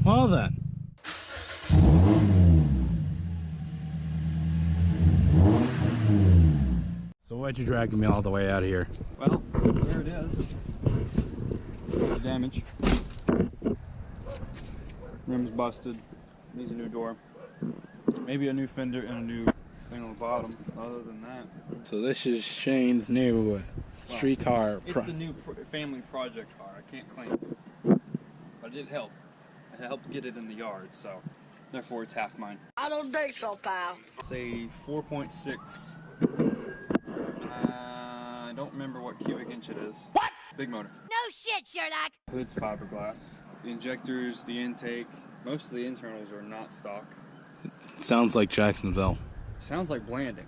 Well then. So why'd you drag me all the way out of here? Well, there it is. The damage. Rim's busted. Needs a new door. Maybe a new fender and a new thing on the bottom. Other than that. So this is Shane's new street car. It's the new family project car. I can't claim it. But it helped. I helped get it in the yard, so therefore it's half mine. I don't think so, pal. Say 4.6. I don't remember what cubic inch it is. What? Big motor. No shit, Sherlock. Hood's fiberglass. The injectors, the intake, most of the internals are not stock. Sounds like Jacksonville. Sounds like Blanding.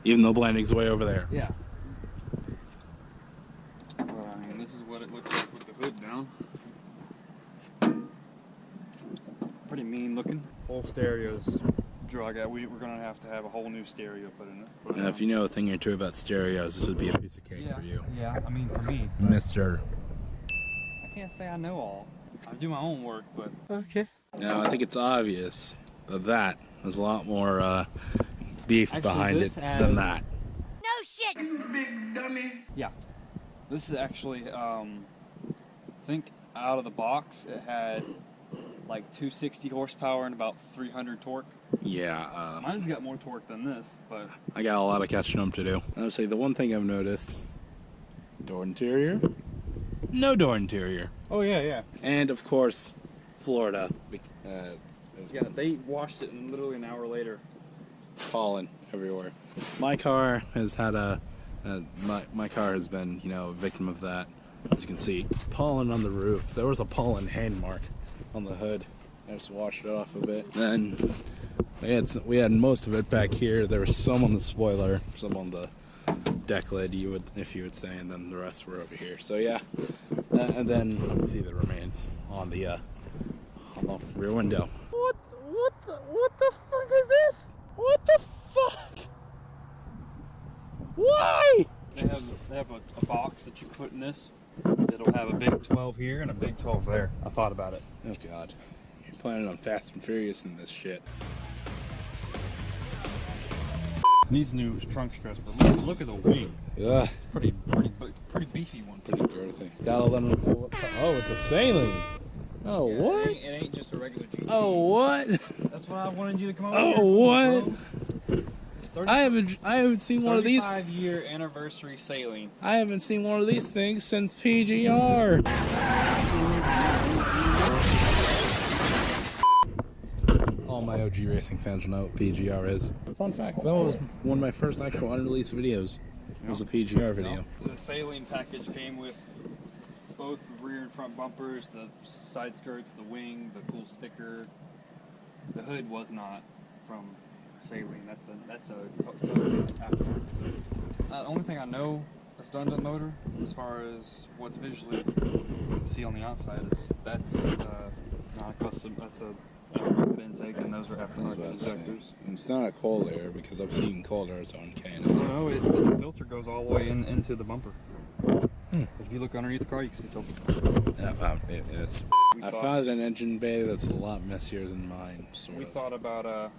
Even though Blanding's way over there. Yeah. Well, I mean, this is what it looks like with the hood down. Pretty mean looking. Whole stereo's drug out. We're gonna have to have a whole new stereo put in it. If you know a thing or two about stereos, this would be a piece of cake for you. Yeah, I mean for me. Mr. I can't say I know all. I do my own work, but Okay. Now I think it's obvious that there's a lot more beef Actually, behind it this than has- that. No shit. yeah. This is actually, I think out of the box it had like 260 horsepower and about 300 torque. Yeah, Mine's got more torque than this, but I got a lot of catching up to do. I would say the one thing I've noticed, door interior, no door interior. oh yeah. And of course, Florida, Yeah, they washed it and literally an hour later. pollen everywhere. My car has had my car has been, a victim of that. As you can see, it's pollen on the roof. There was a pollen hand mark on the hood. I just washed it off a bit. Then we had most of it back here. There was some on the spoiler, some on the deck lid, if you would say, and then the rest were over here. So yeah, and then you see the remains on the rear window. What the fuck is this? What the fuck? Why? They have a box that you put in this. It'll have a big 12 here and a big 12 there. I thought about it. Oh god. You're planning on Fast and Furious in this shit. Needs new trunk stress, but look at the wing. Yeah. Pretty beefy one. Pretty girthy. Gotta let them know what oh, it's a saline. Oh, Yeah, what? It ain't just a regular GT. Oh, what? That's why I wanted you to come over Oh, here. what? Bro. I haven't seen one of these. 35-year anniversary saline. I haven't seen one of these things since PGR. All my OG racing fans know what PGR is. Fun fact, that was one of my first actual unreleased videos. It was a PGR video. The saline package came with both the rear and front bumpers, the side skirts, the wing, the cool sticker. The hood was not from saline. That's a aftermarket. The only thing I know that's done to the motor, as far as what's visually you can see on the outside, is that's not a custom. That's a aftermarket intake, and those are aftermarket injectors. It's not a cold air because I've seen cold airs on K&N. No, the filter goes all the way into the bumper. If you look underneath the car, you can see filter. I found an engine bay that's a lot messier than mine. We thought about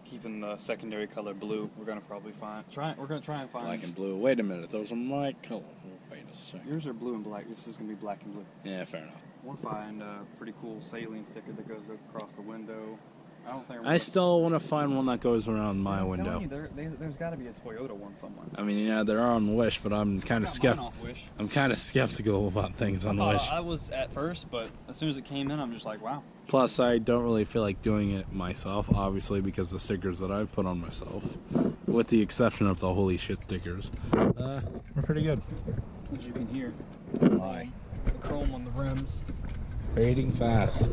keeping the secondary color blue. We're gonna probably we're gonna try and find black and blue. Wait a minute, those are my color. Wait a second. Yours are blue and black. This is gonna be black and blue. Yeah, fair enough. We'll find a pretty cool saline sticker that goes across the window. I don't think. I still want to find one that goes around my window. There's got to be a Toyota one somewhere. I mean, yeah, there are on Wish, but I'm kind of skeptical. Wish. I'm kind of skeptical about things on Wish. I was at first, but as soon as it came in, I'm just like, wow. Plus, I don't really feel like doing it myself, obviously, because the stickers that I've put on myself, with the exception of the holy shit stickers, are pretty good. As you can hear, Why? the chrome on the rims. Fading fast.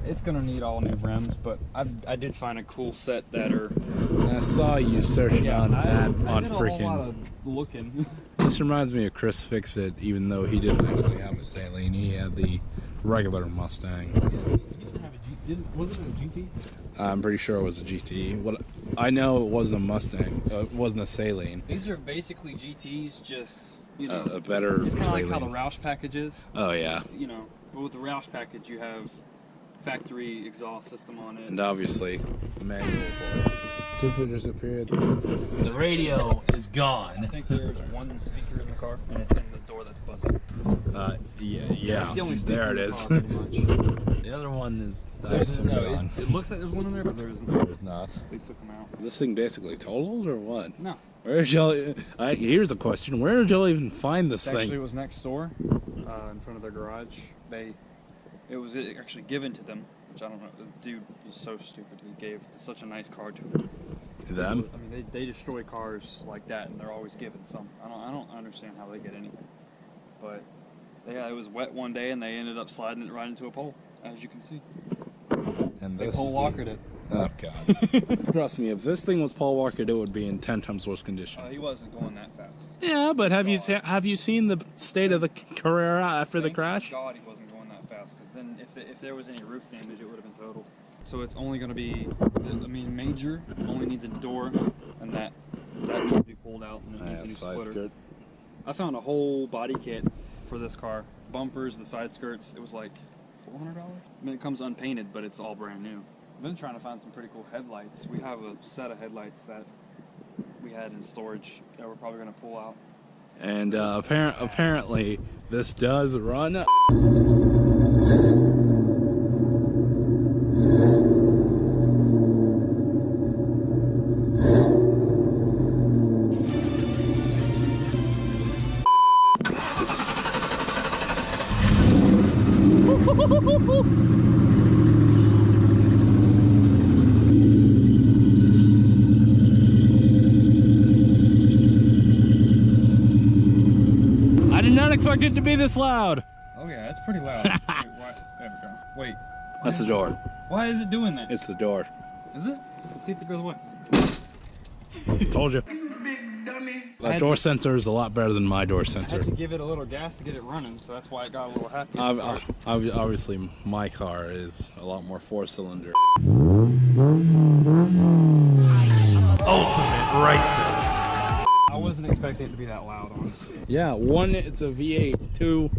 It's gonna need all new rims, but I did find a cool set that are. I saw you searching on I did a whole lot freaking. of looking. This reminds me of Chris Fixit, even though he didn't actually have a saline. He had the regular Mustang. You didn't have a was it a GT? I'm pretty sure it was a GT. What I know, it wasn't a Mustang. It wasn't a saline. These are basically GTs, just A better It's kind of like saline. how the Roush package is. Oh yeah. But with the Roush package, you have factory exhaust system on it. And obviously, the manual board. Super disappeared. The radio is I gone. think there's one speaker in the car, and it's in the door that's busted. Yeah, That's the only speaker there in it the is. car, pretty much. The other one is No, it looks like there's one in there, but there's not. There's not. They took them out. Is this thing basically totaled or what? No. Where did y'all? Here's a question. Where did y'all even find this Actually, thing? it was next door, in front of their garage. It was actually given to them, which I don't know. The dude was so stupid. He gave such a nice car to them. Them? I mean, they destroy cars like that, and they're always given some. I don't understand how they get anything. But yeah, it was wet one day, and they ended up sliding it right into a pole, as you can see. And They this Paul is Walkered it. Oh god. Trust me, if this thing was Paul Walker, it would be in 10 times worse condition. He wasn't going that fast. Yeah, but have you seen the state of the Carrera after the Thank crash? God he wasn't going that fast, because then if there was any roof damage, it would have been total. So it's only going to be, I mean, major only needs a door, and that needs to be pulled out, and it needs a new side splitter. skirt. I found a whole body kit for this car. Bumpers, the side skirts, it was like $400. I mean, it comes unpainted, but it's all brand new. I've been trying to find some pretty cool headlights. We have a set of headlights that we had in storage that we're probably going to pull out. And apparently, this does run. I did not expect it to be this loud. Oh yeah, that's pretty loud. Wait, why? There we go. Wait. That's the door. Why is it doing that? It's the door. Is it? Let's see if it goes away. Told you. That door sensor is a lot better than my door I sensor. had to give it a little gas to get it running, so that's why it got a little happy. Obviously, my car is a lot more four-cylinder. Ultimate racer. I wasn't expecting it to be that loud, honestly. Yeah, one, it's a V8. Two,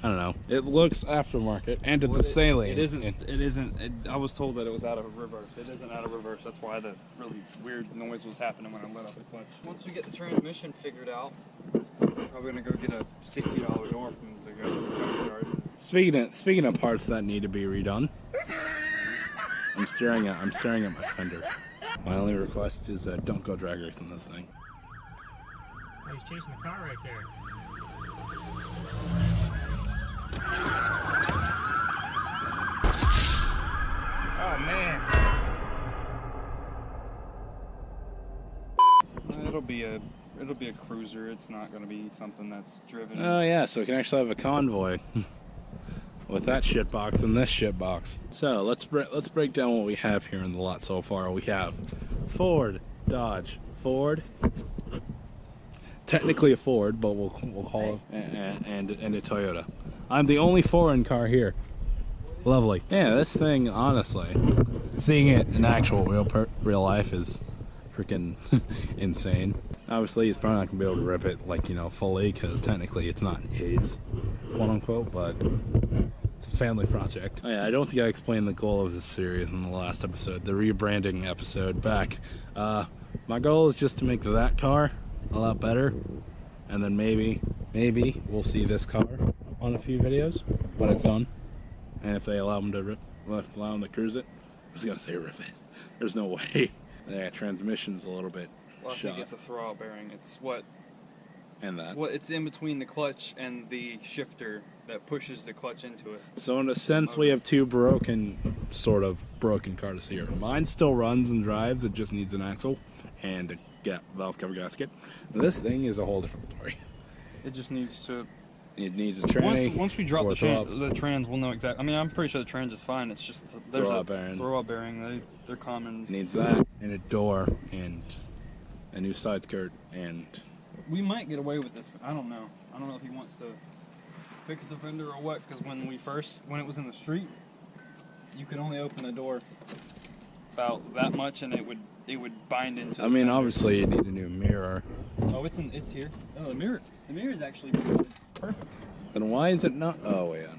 I don't know. It looks aftermarket, and it's a Saline. It isn't. I was told that it was out of reverse. It isn't out of reverse. That's why the really weird noise was happening when I let up the clutch. Once we get the transmission figured out, we're probably gonna go get a $60 door from the junkyard. Speaking of parts that need to be redone, I'm staring at my fender. My only request is don't go drag racing this thing. Oh, he's chasing the car right there. Oh man. It'll be a cruiser. It's not gonna be something that's driven. Oh yeah, so we can actually have a convoy with that shit box and this shit box. So let's break down what we have here in the lot so far. We have Ford, Dodge, Ford. Technically a Ford, but we'll call it and a Toyota. I'm the only foreign car here. Lovely. Yeah, this thing, honestly, seeing it in actual real life is freaking insane. Obviously, he's probably not gonna be able to rip it like, fully, because technically it's not his, quote unquote, but it's a family project. Oh, yeah, I don't think I explained the goal of this series in the last episode, the rebranding episode back. My goal is just to make that car a lot better, and then maybe we'll see this car on a few videos when it's done, and if they allow them to cruise it. I was gonna say rip it. There's no way. Yeah, transmission's a little bit Well, I shot. think it's a throwout bearing. It's It's in between the clutch and the shifter that pushes the clutch into it. So in a sense, we have two sort of broken cars here. Mine still runs and drives. It just needs an axle and a valve cover gasket. This thing is a whole different story. It just needs to. It needs a tranny. Once we drop or the trans, we'll know exactly. I mean, I'm pretty sure the trans is fine. It's just there's Throwout a bearing. throwout bearing. They're common. It needs that and a door and a new side skirt and. We might get away with this. I don't know. I don't know if he wants to fix the fender or what. Because when it was in the street, you could only open the door about that much, and it would bind into. I mean, obviously, you need a new mirror. Oh, it's here. Oh, the mirror is actually perfect. Then why is it not? Oh, wait, I know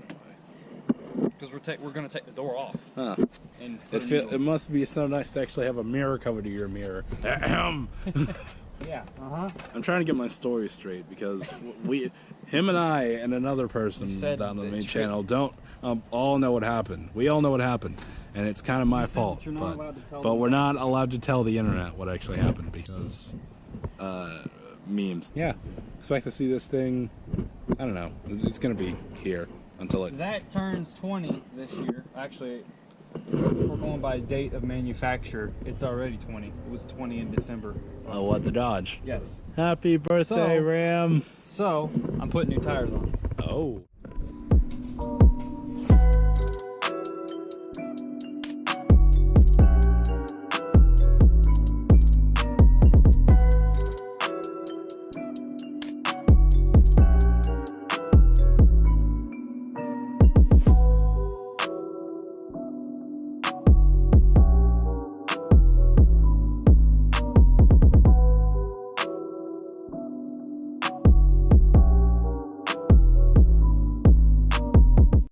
why. because we're gonna take the door off. Huh. And put a new It door. must be so nice to actually have a mirror cover to your mirror. Ahem. Yeah. I'm trying to get my story straight because him and I and another person You said down on the that main you- channel don't all know what happened. We all know what happened, and it's kind of my said fault. that you're not allowed to tell But them we're that. not allowed to tell the internet what actually happened because memes. Yeah, expect to see this thing. I don't know. It's gonna be here until it. That turns 20 this year. Actually, if we're going by date of manufacture, it's already 20. It was 20 in December. Oh, what the Dodge? Yes. Happy birthday, So- Ram! So I'm putting new tires on. Oh.